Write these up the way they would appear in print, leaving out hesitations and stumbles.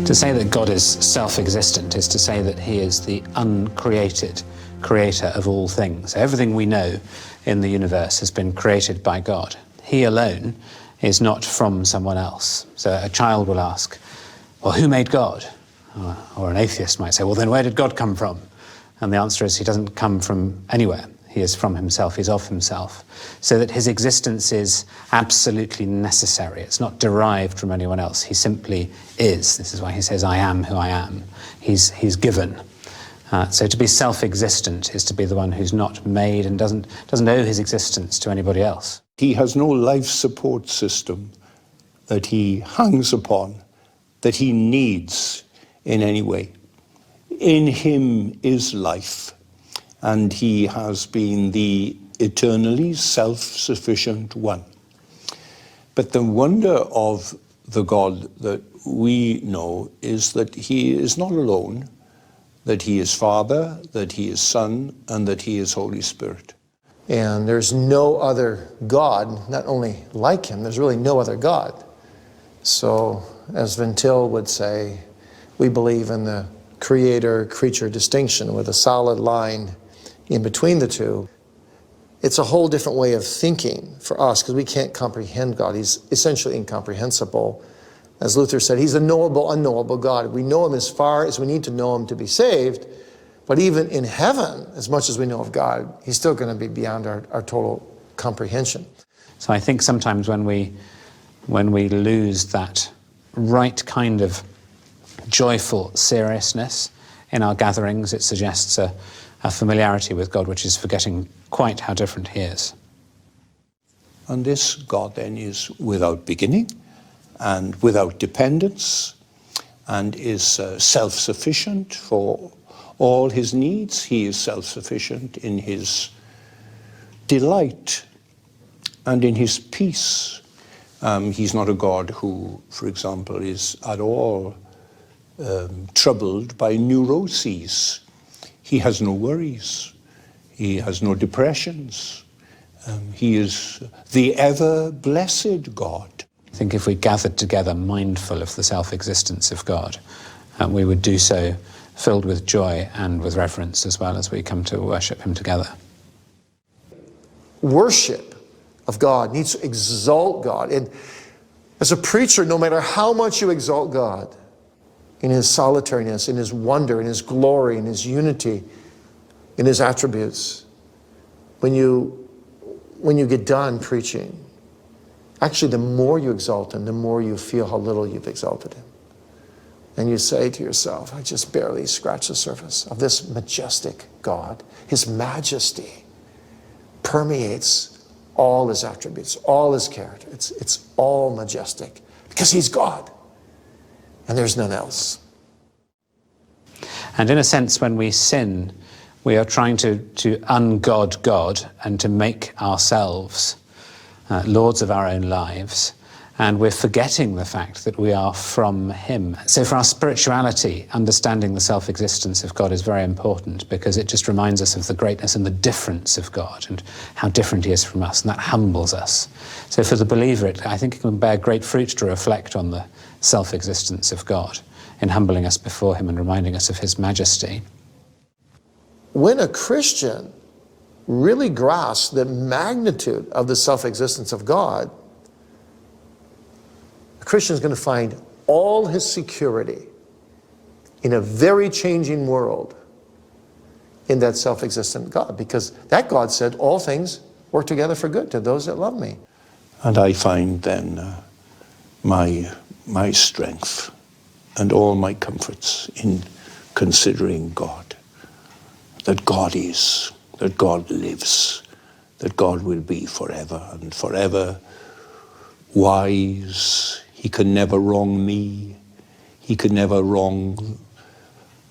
To say that God is self-existent is to say that he is the uncreated creator of all things. Everything we know in the universe has been created by God. He alone is not from someone else. So a child will ask, well, who made God? Or an atheist might say, well, then where did God come from? And the answer is he doesn't come from anywhere. He is from himself, he's of himself. So that his existence is absolutely necessary. It's not derived from anyone else. He simply is. This is why he says, I am who I am. He's given. So to be self-existent is to be the one who's not made and doesn't owe his existence to anybody else. He has no life support system that he hangs upon, that he needs in any way. In him is life, and he has been the eternally self-sufficient one. But the wonder of the God that we know is that he is not alone, that he is Father, that he is Son, and that he is Holy Spirit. And there's no other God, not only like him, there's really no other God. So, as Van Til would say, we believe in the creator-creature distinction with a solid line in between the two. It's a whole different way of thinking for us because we can't comprehend God. He's essentially incomprehensible. As Luther said, he's a knowable, unknowable God. We know him as far as we need to know him to be saved, but even in heaven, as much as we know of God, he's still going to be beyond our total comprehension. So I think sometimes when we lose that right kind of joyful seriousness in our gatherings, it suggests a familiarity with God which is forgetting quite how different he is. And this God then is without beginning and without dependence and is self-sufficient for all his needs. He is self-sufficient in his delight and in his peace. He's not a God who, for example, is at all troubled by neuroses. He has no worries. He has no depressions. He is the ever-blessed God. I think if we gathered together mindful of the self-existence of God, we would do so filled with joy and with reverence as well as we come to worship him together. Worship of God needs to exalt God. And as a preacher, no matter how much you exalt God, in his solitariness, in his wonder, in his glory, in his unity, in his attributes, when you get done preaching, actually the more you exalt him, the more you feel how little you've exalted him. And you say to yourself, I just barely scratched the surface of this majestic God. His majesty permeates all his attributes, all his character. It's all majestic because he's God. And there's none else. And in a sense, when we sin, we are trying to ungod God and to make ourselves lords of our own lives. And we're forgetting the fact that we are from him. So for our spirituality, understanding the self-existence of God is very important because it just reminds us of the greatness and the difference of God and how different he is from us, and that humbles us. So for the believer, I think it can bear great fruit to reflect on the self-existence of God in humbling us before him and reminding us of his majesty. When a Christian really grasps the magnitude of the self-existence of God, a Christian is going to find all his security in a very changing world in that self-existent God, because that God said all things work together for good to those that love me. And I find then my strength and all my comforts in considering God, that God is, that God lives, that God will be forever and forever wise. He can never wrong me. He can never wrong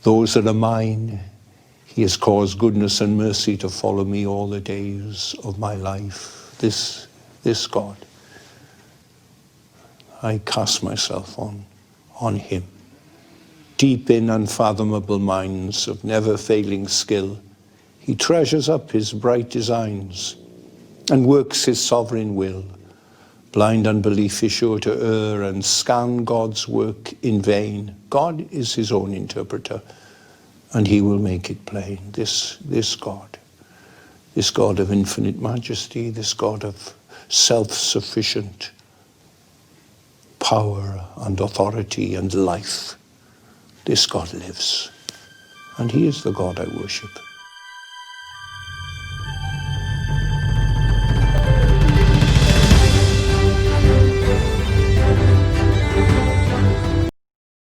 those that are mine. He has caused goodness and mercy to follow me all the days of my life. This God. I cast myself on him. Deep in unfathomable minds of never-failing skill, he treasures up his bright designs and works his sovereign will, Blind unbelief is sure to err and scan God's work in vain. God is his own interpreter, and he will make it plain. This God of infinite majesty, this God of self-sufficient power and authority and life, this God lives, and he is the God I worship.